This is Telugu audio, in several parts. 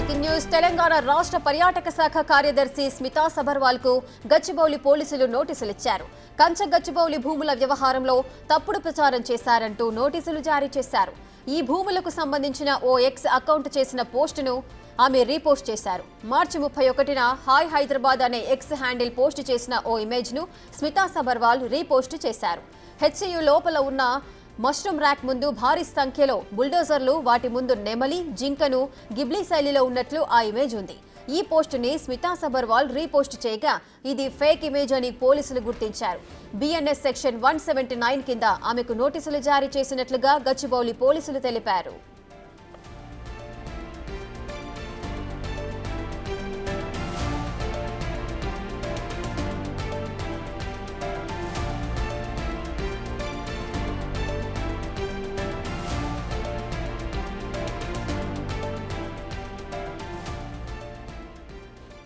బ్రేకింగ్ న్యూస్ తెలంగాణ రాష్ట్ర పర్యాటక శాఖ కార్యదర్శి స్మితా సబర్వాల్ కు గచ్చిబౌలి పోలీసులు నోటీసులు ఇచ్చారు. కంచ గచ్చిబౌలి భూముల వ్యవహారంలో తప్పుడు ప్రచారం చేశారంటూ నోటీసులు జారీ చేశారు. ఈ భూములకు సంబంధించిన ఓ ఎక్స్ అకౌంట్ చేసిన పోస్టును ఆమె రీపోస్ట్ చేశారు. మార్చి 31న హాయ్ హైదరాబాద్ అనే ఎక్స్ హ్యాండిల్ పోస్ట్ చేసిన ఓ ఇమేజ్ ను స్మితా సబర్వాల్ రీపోస్ట్ చేశారు. హెచ్సియు లోపల ఉన్న మష్రూమ్ ర్యాక్ ముందు భారీ సంఖ్యలో బుల్డోజర్లు, వాటి ముందు నెమలి, జింకను గిబ్లీ శైలిలో ఉన్నట్లు ఆ ఇమేజ్ ఉంది. ఈ పోస్టుని స్మితా సబర్వాల్ రీపోస్ట్ చేయగా ఇది ఫేక్ ఇమేజ్ అని పోలీసులు గుర్తించారు. బిఎన్ఎస్ సెక్షన్ 179 కింద ఆమెకు నోటీసులు జారీ చేసినట్లుగా గచ్చిబౌలి పోలీసులు తెలిపారు.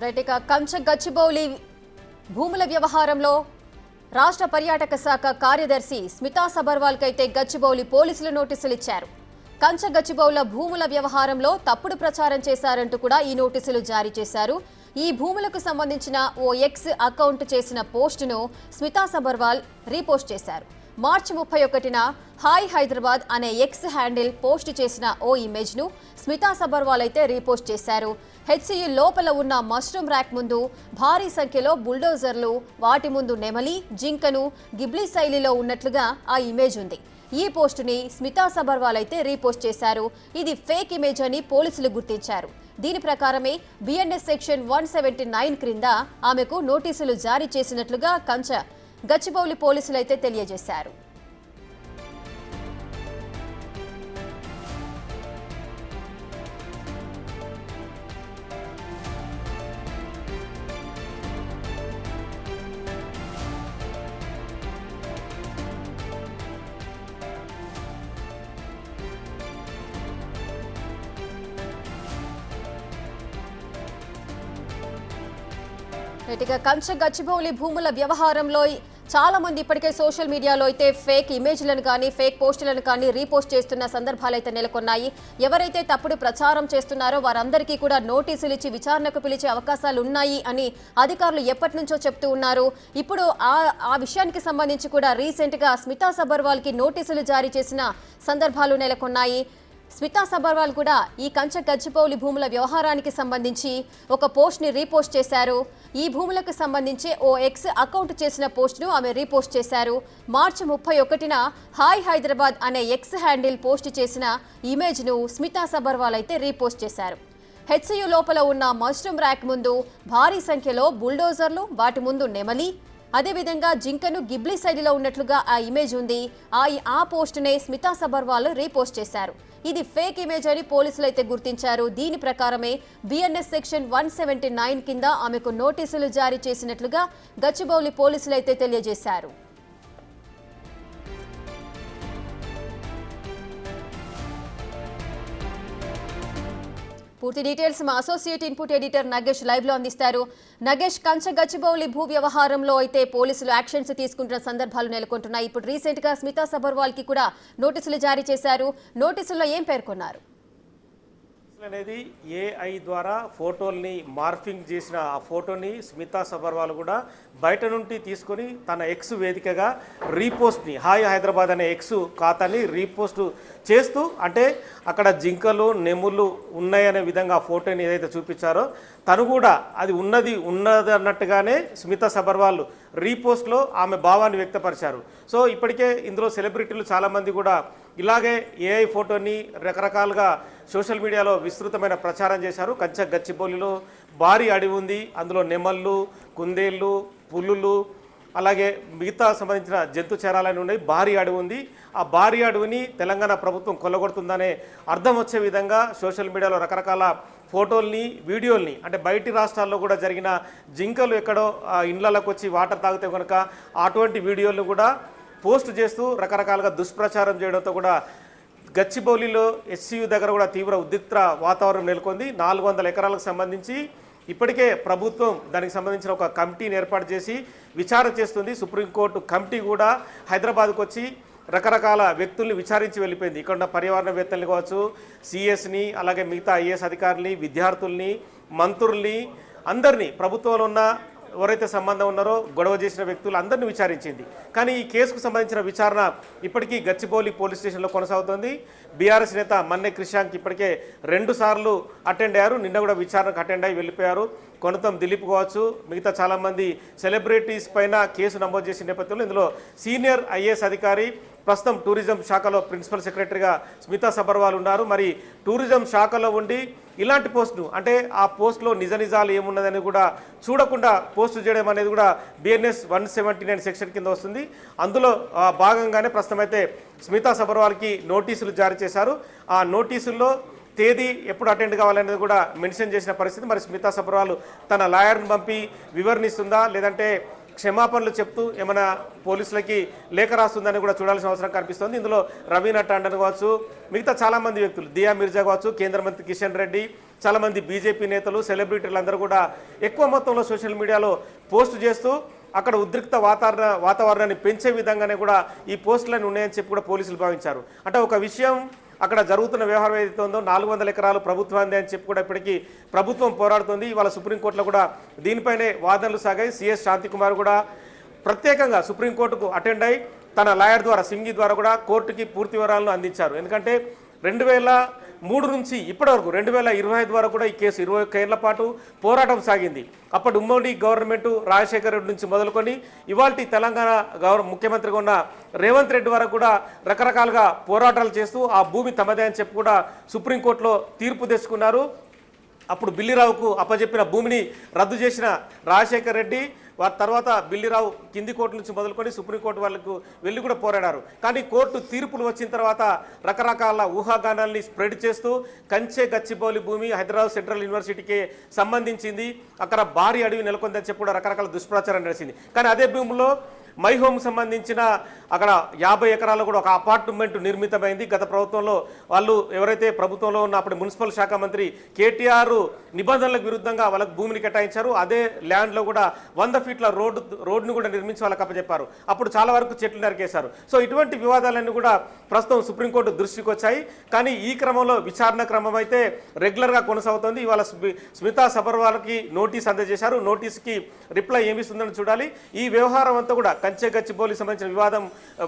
రైట్, కంచ గచ్చిబౌలి భూముల వ్యవహారంలో రాష్ట్ర పర్యాటక శాఖ కార్యదర్శి స్మితా సబర్వాల్ కైతే గచ్చిబౌలి పోలీసులు నోటీసులు ఇచ్చారు. కంచ గచ్చిబౌల భూముల వ్యవహారంలో తప్పుడు ప్రచారం చేశారంటూ కూడా ఈ నోటీసులు జారీ చేశారు. ఈ భూములకు సంబంధించిన ఓ ఎక్స్ అకౌంట్ చేసిన పోస్టును స్మితా సబర్వాల్ రీపోస్ట్ చేశారు. మార్చి 31న హాయ్ హైదరాబాద్ అనే ఎక్స్ హ్యాండిల్ పోస్ట్ చేసిన ఓ ఇమేజ్ ను స్మితా సబర్వాల్ అయితే రీపోస్ట్ చేశారు. హెచ్సియు లోపల ఉన్న మష్రూమ్ ర్యాక్ ముందు భారీ సంఖ్యలో బుల్డోజర్లు, వాటి ముందు నెమలి, జింకను గిబ్లీ శైలిలో ఉన్నట్లుగా ఆ ఇమేజ్ ఉంది. ఈ పోస్టుని స్మితా సబర్వాల్ అయితే రీపోస్ట్ చేశారు. ఇది ఫేక్ ఇమేజ్ అని పోలీసులు గుర్తించారు. దీని ప్రకారమే బిఎన్ఎస్ సెక్షన్ 179 క్రింద ఆమెకు నోటీసులు జారీ చేసినట్లుగా కంచ గచ్చిబౌలి పోలీసులు అయితే తెలియజేశారు. కంచ గచ్చిబౌలి భూముల వ్యవహారంలో చాలా మంది ఇప్పటికే సోషల్ మీడియాలో అయితే ఫేక్ ఇమేజ్లను కానీ ఫేక్ పోస్టులను కానీ రీపోస్ట్ చేస్తున్న సందర్భాలు అయితే నెలకొన్నాయి. ఎవరైతే తప్పుడు ప్రచారం చేస్తున్నారో వారందరికీ కూడా నోటీసులు ఇచ్చి విచారణకు పిలిచే అవకాశాలు ఉన్నాయి అని అధికారులు ఎప్పటి నుంచో చెప్తూ ఉన్నారు. ఇప్పుడు ఆ విషయానికి సంబంధించి కూడా రీసెంట్ గా స్మితా సబర్వాల్ కి నోటీసులు జారీ చేసిన సందర్భాలు నెలకొన్నాయి. స్మితా సబర్వాల్ కూడా ఈ కంచ గచ్చిబౌలి భూముల వ్యవహారానికి సంబంధించి ఒక పోస్ట్ ని రీపోస్ట్ చేశారు. ఈ భూములకు సంబంధించి ఓ ఎక్స్ అకౌంట్ చేసిన పోస్ట్ ను ఆమె రీపోస్ట్ చేశారు. మార్చి 31న హాయ్ హైదరాబాద్ అనే ఎక్స్ హ్యాండిల్ పోస్ట్ చేసిన ఇమేజ్ ను స్మితా సబర్వాల్ అయితే రీపోస్ట్ చేశారు. హెచ్సియు లోపల ఉన్న మష్రూమ్ ర్యాక్ ముందు భారీ సంఖ్యలో బుల్డోజర్లు, వాటి ముందు నెమలి, అదేవిధంగా జింకను గిబ్లీ శైలిలో ఉన్నట్లుగా ఆ ఇమేజ్ ఉంది. ఆ పోస్టునే స్మితా సబర్వాల్ రీపోస్ట్ చేశారు. ఇది ఫేక్ ఇమేజ్ అని పోలీసులు అయితే గుర్తించారు. దీని ప్రకారమే బిఎన్ఎస్ సెక్షన్ 179 కింద ఆమెకు నోటీసులు జారీ చేసినట్లుగా గచ్చిబౌలి పోలీసులు అయితే తెలియజేశారు. పూర్తి డీటెయిల్స్ మా associate input editor Nagesh live లో అందిస్తారు. నగేష్, కంచ గచ్చిబౌలి భూ వ్యవహారంలో అయితే పోలీసులు యాక్షన్స్ తీసుకుంటున్న సందర్భాలు నెలకొంటున్నాయి. ఇప్పుడు రీసెంట్ గా స్మితా సబర్వాల్ కి కూడా నోటీసులు జారీ చేశారు. నోటీసుల్లో ఏం పేర్కొన్నారు? అనేది ఏఐ ద్వారా ఫోటోల్ని మార్ఫింగ్ చేసిన ఆ ఫోటోని స్మితా సబర్వాల్ కూడా బయట నుండి తీసుకొని తన ఎక్స్ వేదికగా రీపోస్ట్ని హాయ్ హైదరాబాద్ అనే ఎక్స్ ఖాతాని రీపోస్ట్ చేస్తూ, అంటే అక్కడ జింకలు, నెములు ఉన్నాయనే విధంగా ఫోటోని ఏదైతే చూపించారో తను కూడా అది ఉన్నది అన్నట్టుగానే స్మితా సబర్వాల్ రీపోస్ట్లో ఆమె భావాన్ని వ్యక్తపరిచారు. సో ఇప్పటికే ఇందులో సెలబ్రిటీలు చాలామంది కూడా ఇలాగే ఏఐ ఫోటోని రకరకాలుగా సోషల్ మీడియాలో విస్తృతమైన ప్రచారం చేశారు. కంచ గచ్చిబౌలిలో భారీ అడవి ఉంది, అందులో నెమళ్ళు, కుందేళ్ళు, పులులు, అలాగే మిగతా సంబంధించిన జంతు చరాలని ఉన్నాయి. భారీ అడవి ఉంది. ఆ భారీ అడవిని తెలంగాణ ప్రభుత్వం కొల్లగొడుతుందనే అర్థం వచ్చే విధంగా సోషల్ మీడియాలో రకరకాల ఫోటోల్ని, వీడియోల్ని, అంటే బయటి రాష్ట్రాల్లో కూడా జరిగిన జింకలు ఎక్కడో ఇండ్లలోకి వచ్చి వాటర్ తాగితే కనుక అటువంటి వీడియోలను కూడా పోస్ట్ చేస్తూ రకరకాలుగా దుష్ప్రచారం చేయడంతో కూడా గచ్చిబౌలిలో హెచ్సియు దగ్గర కూడా తీవ్ర ఉద్రిక్త వాతావరణం నెలకొంది. 400 ఎకరాలకు సంబంధించి ఇప్పటికే ప్రభుత్వం దానికి సంబంధించిన ఒక కమిటీని ఏర్పాటు చేసి విచారణ చేస్తుంది. సుప్రీంకోర్టు కమిటీ కూడా హైదరాబాద్కు వచ్చి రకరకాల వ్యక్తుల్ని విచారించి వెళ్ళిపోయింది. ఇక్కడ ఉన్న పర్యావరణవేత్తల్ని కావచ్చు, సిఎస్ని, అలాగే మిగతా ఐఏఎస్ అధికారుల్ని, విద్యార్థుల్ని, మంత్రుల్ని, అందరినీ ప్రభుత్వంలో ఉన్న ఎవరైతే సంబంధం ఉన్నారో గొడవ చేసిన వ్యక్తులు అందరినీ విచారించింది. కానీ ఈ కేసుకు సంబంధించిన విచారణ ఇప్పటికీ గచ్చిబౌలి పోలీస్ స్టేషన్లో కొనసాగుతోంది. బీఆర్ఎస్ నేత మన్నె క్రిషాంక్ ఇప్పటికే 2 సార్లు అటెండ్ అయ్యారు. నిన్న కూడా విచారణకు అటెండ్ అయ్యి వెళ్ళిపోయారు. కొనతం దిలీప్ కావచ్చు, మిగతా చాలామంది సెలబ్రిటీస్ పైన కేసు నమోదు చేసిన నేపథ్యంలో ఇందులో సీనియర్ ఐఏఎస్ అధికారి, ప్రస్తుతం టూరిజం శాఖలో ప్రిన్సిపల్ సెక్రటరీగా స్మితా సబర్వాల్ ఉన్నారు. మరి టూరిజం శాఖలో ఉండి ఇలాంటి పోస్టును, అంటే ఆ పోస్టులో నిజాలు ఏమున్నదని కూడా చూడకుండా పోస్టు చేయడం అనేది కూడా బిఎన్ఎస్ 179 సెక్షన్ కింద వస్తుంది. అందులో భాగంగానే ప్రస్తుతం అయితే స్మితా సబర్వాల్కి నోటీసులు జారీ చేశారు. ఆ నోటీసుల్లో తేదీ ఎప్పుడు అటెండ్ కావాలనేది కూడా మెన్షన్ చేసిన పరిస్థితి. మరి స్మితా సబర్వాల్ తన లాయర్ని పంపి వివరణిస్తుందా, లేదంటే క్షమాపణలు చెప్తూ ఏమైనా పోలీసులకి లేఖ రాస్తుందని కూడా చూడాల్సిన అవసరం కనిపిస్తుంది. ఇందులో రవీనా టాండన్ కావచ్చు, మిగతా చాలామంది వ్యక్తులు, దియా మిర్జా కావచ్చు, కేంద్ర మంత్రి కిషన్ రెడ్డి, చాలామంది బీజేపీ నేతలు, సెలబ్రిటీలు అందరూ కూడా ఎక్కువ మొత్తంలో సోషల్ మీడియాలో పోస్టు చేస్తూ అక్కడ ఉద్రిక్త వాతావరణాన్ని పెంచే విధంగానే కూడా ఈ పోస్టులను ఉన్నాయని చెప్పి కూడా పోలీసులు భావించారు. అంటే ఒక విషయం అక్కడ జరుగుతున్న వ్యవహారం ఏదైతే ఉందో 400 ఎకరాలు ప్రభుత్వాన్ని అని చెప్పి కూడా ఇప్పటికీ ప్రభుత్వం పోరాడుతుంది. ఇవాళ సుప్రీంకోర్టులో కూడా దీనిపైనే వాదనలు సాగాయి. సిఎస్ శాంతికుమార్ కూడా ప్రత్యేకంగా సుప్రీంకోర్టుకు అటెండ్ అయి తన లాయర్ ద్వారా, సింగి ద్వారా కూడా కోర్టుకి పూర్తి వివరాలను అందించారు. ఎందుకంటే 2003 నుంచి ఇప్పటి వరకు 2025 వరకు కూడా ఈ కేసు 21 ఏళ్ల పాటు పోరాటం సాగింది. అప్పటి ఉమ్మడి గవర్నమెంట్ రాజశేఖర రెడ్డి నుంచి మొదలుకొని ఇవాల్టి తెలంగాణ ముఖ్యమంత్రిగా ఉన్న రేవంత్ రెడ్డి వరకు కూడా రకరకాలుగా పోరాటాలు చేస్తూ ఆ భూమి తమదే అని చెప్పి కూడా సుప్రీంకోర్టులో తీర్పు తెచ్చుకున్నారు. అప్పుడు బిల్లిరావుకు అప్పజెప్పిన భూమిని రద్దు చేసిన రాజశేఖర రెడ్డి వారి తర్వాత బిల్లిరావు కింది కోర్టు నుంచి మొదలుకొని సుప్రీంకోర్టు వాళ్ళకు వెళ్ళి కూడా పోరాడారు. కానీ కోర్టు తీర్పులు వచ్చిన తర్వాత రకరకాల ఊహాగానాల్ని స్ప్రెడ్ చేస్తూ కంచె గచ్చిబౌలి భూమి హైదరాబాద్ సెంట్రల్ యూనివర్సిటీకి సంబంధించింది, అక్కడ భారీ అడవి నెలకొందని చెప్పి కూడా రకరకాల దుష్ప్రచారం నడిచింది. కానీ అదే భూమిలో మై హోమ్ సంబంధించిన అక్కడ 50 ఎకరాల్లో కూడా ఒక అపార్ట్మెంట్ నిర్మితమైంది. గత ప్రభుత్వంలో వాళ్ళు ఎవరైతే ప్రభుత్వంలో ఉన్న అప్పుడు మున్సిపల్ శాఖ మంత్రి కేటీఆర్ నిబంధనలకు విరుద్ధంగా వాళ్ళకు భూమిని కేటాయించారు. అదే ల్యాండ్లో కూడా 100 ఫీట్ల రోడ్డును కూడా నిర్మించి వాళ్ళకి అప్పచెప్పారు. అప్పుడు చాలా వరకు చెట్లు నరికేశారు. సో ఇటువంటి వివాదాలన్నీ కూడా ప్రస్తుతం సుప్రీంకోర్టు దృష్టికి వచ్చాయి. కానీ ఈ క్రమంలో విచారణ క్రమం అయితే రెగ్యులర్గా కొనసాగుతుంది. ఇవాళ స్మితా సబర్వాల్కి నోటీస్ అందజేశారు. నోటీస్కి రిప్లై ఏమిస్తుందని చూడాలి. ఈ వ్యవహారం అంతా కూడా కంచె గచ్చిబౌలి సంబంధించిన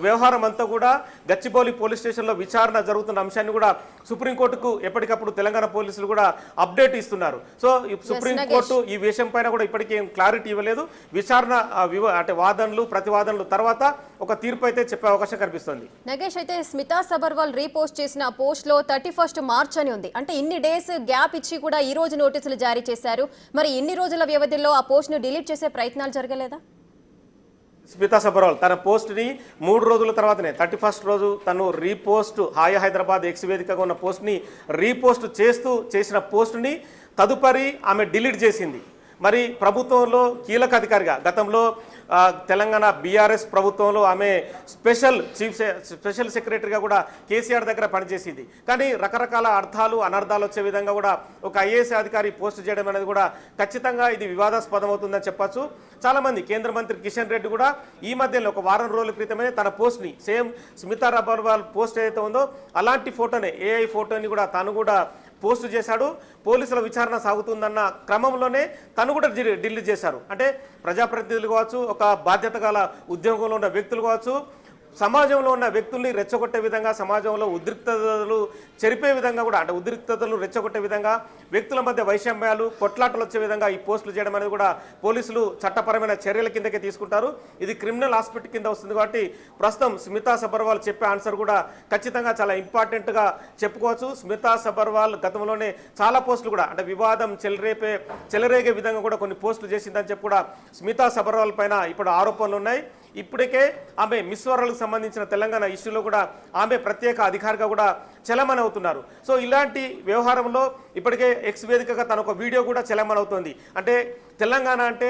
వ్యవహారం అంతా కూడా గచ్చిబౌలి పోలీస్ స్టేషన్లో విచారణ జరుగుతున్న అంశాన్ని కూడా సుప్రీంకోర్టుకు ఎప్పటికప్పుడు తెలంగాణ పోలీసులు కూడా అప్డేట్ ఇస్తున్నారు. సో సుప్రీంకోర్టు ఈ విషయం పైన కూడా ఇప్పటికీ ఏం క్లారిటీ ఇవ్వలేదు. విచారణ అంటే వాదనలు ప్రతివాదనలు తర్వాత ఒక తీర్పు అయితే చెప్పే అవకాశం కనిపిస్తుంది. నగేష్, అయితే స్మితా సబర్వాల్ రీపోస్ట్ చేసిన పోస్ట్ లో 31 మార్చ్ అని ఉంది. అంటే ఇన్ని డేస్ గ్యాప్ ఇచ్చి కూడా ఈ రోజు నోటీసులు జారీ చేశారు. మరి ఇన్ని రోజుల వ్యవధిలో ఆ పోస్ట్ ను డిలీట్ చేసే ప్రయత్నాలు జరగలేదా? స్మితా సబర్వాల్ తన పోస్ట్ని 3 రోజుల తర్వాతనే 31st రోజు తను రీపోస్ట్ హాయ్ హైదరాబాద్ ఎక్స్ వేదికగా ఉన్న పోస్ట్ని రీపోస్ట్ చేసిన పోస్ట్ని తదుపరి ఆమె డిలీట్ చేసింది. మరి ప్రభుత్వంలో కీలక అధికారిగా గతంలో తెలంగాణ బీఆర్ఎస్ ప్రభుత్వంలో ఆమె స్పెషల్ సెక్రటరీగా కూడా కేసీఆర్ దగ్గర పనిచేసింది. కానీ రకరకాల అర్థాలు అనర్థాలు వచ్చే విధంగా కూడా ఒక ఐఏఎస్ అధికారి పోస్ట్ చేయడం అనేది కూడా ఖచ్చితంగా ఇది వివాదాస్పదం అవుతుందని చెప్పచ్చు. చాలామంది కేంద్ర మంత్రి కిషన్ రెడ్డి కూడా ఈ మధ్యలో ఒక వారం రోజుల క్రితమే తన పోస్ట్ని సేమ్ స్మితా సబర్వాల్ పోస్ట్ ఏదైతే ఉందో అలాంటి ఫోటోనే ఏఐ ఫోటోని కూడా తను కూడా పోస్టు చేశాడు. పోలీసుల విచారణ సాగుతుందన్న క్రమంలోనే తను కూడా డిలీట్ చేశారు. అంటే ప్రజాప్రతినిధులు కావచ్చు, ఒక బాధ్యత గల ఉద్యోగంలో ఉన్న వ్యక్తులు కావచ్చు, సమాజంలో ఉన్న వ్యక్తుల్ని రెచ్చగొట్టే విధంగా, సమాజంలో ఉద్రిక్తతలు చెరిపే విధంగా కూడా, అంటే ఉద్రిక్తతలు రెచ్చగొట్టే విధంగా, వ్యక్తుల మధ్య వైషమ్యాలు కొట్లాటలు వచ్చే విధంగా ఈ పోస్టులు చేయడం అనేది కూడా పోలీసులు చట్టపరమైన చర్యల కిందకే తీసుకుంటారు. ఇది క్రిమినల్ ఆస్పెక్ట్ కింద వస్తుంది. కాబట్టి ప్రస్తుతం స్మితా సబర్వాల్ చెప్పే ఆన్సర్ కూడా ఖచ్చితంగా చాలా ఇంపార్టెంట్గా చెప్పుకోవచ్చు. స్మితా సబర్వాల్ గతంలోనే చాలా పోస్టులు కూడా, అంటే వివాదం చెలరేగే విధంగా కూడా కొన్ని పోస్టులు చేసిందని చెప్పి కూడా స్మితా సబర్వాల్ పైన ఇప్పుడు ఆరోపణలు ఉన్నాయి. ఇప్పటికే ఆమె మిస్ వరల్డ్కి సంబంధించిన తెలంగాణ ఇష్యూలో కూడా ఆమె ప్రత్యేక అధికారిగా కూడా చలమణి అవుతున్నారు. సో ఇలాంటి వ్యవహారంలో ఇప్పటికే ఎక్స్ వేదికగా తన ఒక వీడియో కూడా చలమణి అవుతుంది. అంటే తెలంగాణ అంటే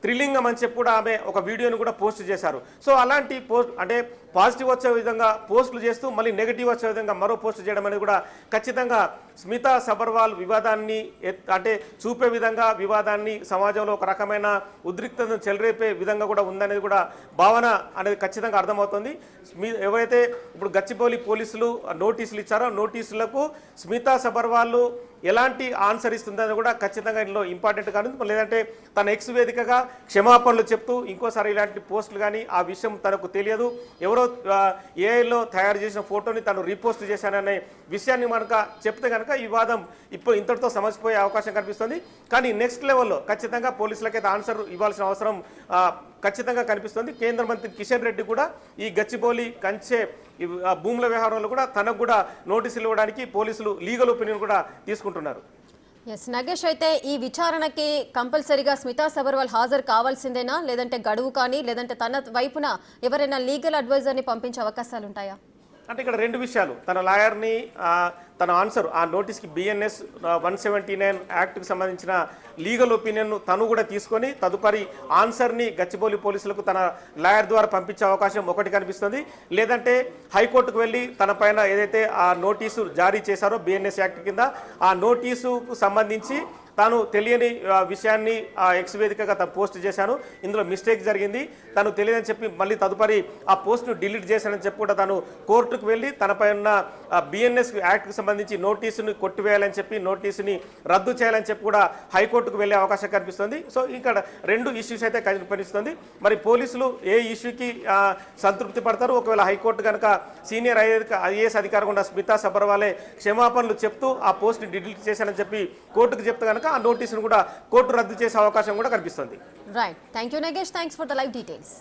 త్రిలింగం అని చెప్పి కూడా ఆమె ఒక వీడియోని కూడా పోస్ట్ చేశారు. సో అలాంటి అంటే పాజిటివ్ వచ్చే విధంగా పోస్టులు చేస్తూ మళ్ళీ నెగిటివ్ వచ్చే విధంగా మరో పోస్టు చేయడం అనేది కూడా ఖచ్చితంగా స్మితా సబర్వాల్ వివాదాన్ని అంటే చూపే విధంగా వివాదాన్ని సమాజంలో ఒక రకమైన ఉద్రిక్తతను చెలరేపే విధంగా కూడా ఉందనేది కూడా భావన అనేది ఖచ్చితంగా అర్థమవుతుంది. ఎవరైతే ఇప్పుడు గచ్చిబౌలి పోలీసులు నోటీసులు ఇచ్చారో నోటీసులకు స్మితా సబర్వాల్ ఎలాంటి ఆన్సర్ ఇస్తుందని కూడా ఖచ్చితంగా ఇందులో ఇంపార్టెంట్ కాదు. లేదంటే తన ఎక్స్ వేదికగా క్షమాపణలు చెప్తూ ఇంకోసారి ఇలాంటి పోస్టులు కానీ ఆ విషయం తనకు తెలియదు, ఎవరో ఏఐలో తయారు చేసిన ఫోటోని తను రీపోస్ట్ చేశాననే విషయాన్ని మనక చెప్తే కనుక ఈ వివాదం ఇప్పుడు ఇంతటితో సమసిపోయే అవకాశం కనిపిస్తుంది. కానీ నెక్స్ట్ లెవెల్లో ఖచ్చితంగా పోలీసులకైతే ఆన్సర్ ఇవ్వాల్సిన అవసరం ఖచ్చితంగా కనిపిస్తుంది. కేంద్ర మంత్రి కిషన్ రెడ్డి కూడా ఈ గచ్చిబౌలి కంచె భూముల వ్యవహారంలో కూడా తనకు కూడా నోటీసులు ఇవ్వడానికి పోలీసులు లీగల్ ఒపీనియన్ కూడా తీసుకుంటున్నారు. ఎస్ నగేష్, అయితే ఈ విచారణకి కంపల్సరీగా స్మితా సబర్వాల్ హాజరు కావాల్సిందేనా, లేదంటే గడువు కానీ లేదంటే తన వైపున ఎవరైనా లీగల్ అడ్వైజర్ని పంపించే అవకాశాలు ఉంటాయా? అంటే ఇక్కడ రెండు విషయాలు, తన లాయర్ని తన ఆన్సర్ ఆ నోటీస్కి BNS 179 యాక్ట్కి సంబంధించిన లీగల్ ఒపీనియన్ను తను కూడా తీసుకొని తదుపరి ఆన్సర్ని గచ్చిబౌలి పోలీసులకు తన లాయర్ ద్వారా పంపించే అవకాశం ఒకటి కనిపిస్తుంది. లేదంటే హైకోర్టుకు వెళ్ళి తన పైన ఏదైతే ఆ నోటీసు జారీ చేశారో BNS యాక్ట్ కింద ఆ నోటీసుకు సంబంధించి తాను తెలియని విషయాన్ని ఎక్స్ వేదికగా తను పోస్ట్ చేశాను, ఇందులో మిస్టేక్ జరిగింది, తను తెలియదని చెప్పి మళ్ళీ తదుపరి ఆ పోస్ట్ను డిలీట్ చేశానని చెప్పి కూడా తను కోర్టుకు వెళ్ళి తనపై ఉన్న BNS యాక్ట్కి సంబంధించి నోటీసుని కొట్టివేయాలని చెప్పి నోటీసుని రద్దు చేయాలని చెప్పి కూడా హైకోర్టుకు వెళ్ళే అవకాశం కనిపిస్తుంది. సో ఇక్కడ రెండు ఇష్యూస్ అయితే కనిపిస్తుంది. మరి పోలీసులు ఏ ఇష్యూకి సంతృప్తి పడతారు? ఒకవేళ హైకోర్టు కనుక సీనియర్ IAS అధికారి ఉన్న స్మితా సబర్వాలే క్షమాపణలు చెప్తూ ఆ పోస్ట్ని డిలీట్ చేశానని చెప్పి కోర్టుకు చెప్తే కనుక ఆ నోటీసును కూడా కోర్టు రద్దు చేసే అవకాశం కూడా కనిపిస్తుంది. Right, thank you Nagesh, thanks for the live details.